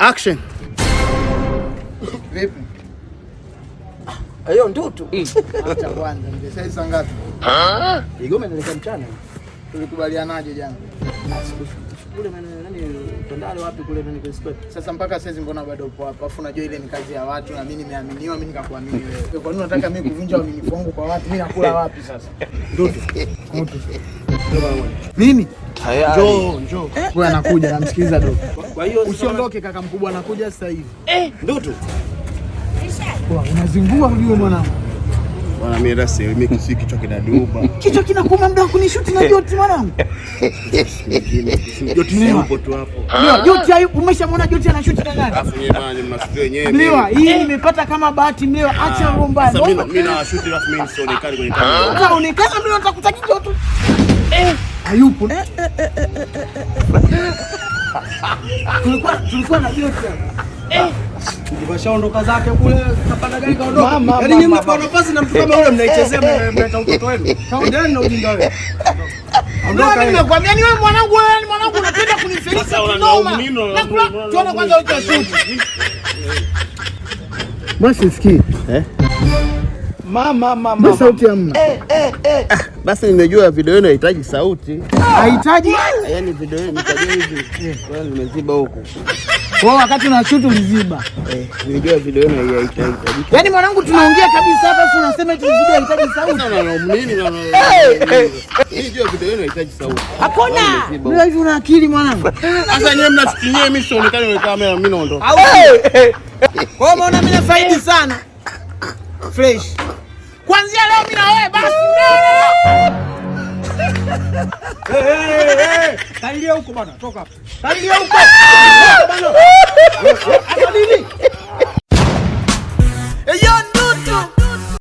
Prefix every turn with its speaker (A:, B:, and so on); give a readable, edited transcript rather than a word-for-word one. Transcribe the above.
A: Action.
B: Vipi?
C: Ayo ndoto.
B: Acha kwanza, mzee saa ngapi?
C: Igome nilikuwa mchana.
B: Tulikubalianaje jana?
C: Kule nani tandale wapi kule nani kwa square.
B: Sasa mpaka sasa mbona bado upo hapa? Afu unajua ile ni kazi ya watu na mimi nimeaminiwa, mimi nikakuamini wewe. Kwa nini unataka mimi kuvunja uaminifu wangu kwa watu? Mimi nakula wapi sasa? Ndoto. Nini? Njoo. Wewe anakuja, namsikiliza dogo.
C: Kwa hiyo
B: usiondoke, kaka mkubwa anakuja sasa hivi.
C: Ndoto.
B: Unazingua ujue mwanangu.
A: Bwana mimi rasi mimi si kichwa kinaduma.
B: Kichwa kinakuuma muda kunishuti na Joti mwanangu.
A: Joti ni upo tu hapo.
B: Ndio, Joti umeshamwona Joti anashuti na nani?
A: Alafu nyinyi bwana mnashuti wenyewe.
B: Mlewa, hii nimepata kama bahati Mlewa, acha ngomba.
A: Sasa mimi na washuti alafu mimi sionekane kwenye kamera.
B: Utaonekana mimi nitakutajia Joti. Hayupo. Tulikuwa na Joti hapa.
C: Ukishaondoka zake kule kapanda gari kaondoka.
B: Yaani nyinyi mnapata nafasi na mtu kama yule mnaichezea mleta utoto wenu. Kaendeni na ujinga wewe. Ondoka mimi nakwambia ni wewe mwanangu, wewe ni mwanangu unapenda kunifelisha kinoma. Tuone kwanza uko shuti. Basi sikii. Mama. Sauti hamna.
A: Basi nimejua video yenu inahitaji sauti.
B: Haihitaji?
A: Yaani video yenu inahitaji hivi. Kwa hiyo nimeziba huko.
B: Kwa wakati una shoot uliziba.
A: Nimejua video yenu haihitaji.
B: Yaani mwanangu tunaongea kabisa hapa afu unasema eti video inahitaji sauti.
A: Nimejua video yenu inahitaji sauti.
B: Hakuna. Wewe hivi una akili mwanangu?
A: Sasa nyewe mnasikinyie mimi sionekane kwenye kamera mimi naondoka.
B: Kwa hiyo umeona mimi nafaidi sana. Fresh. Kuanzia leo mimi na wewe basi.
C: Kailia huko bana, toka hapo.
B: Kailia huko. Bana.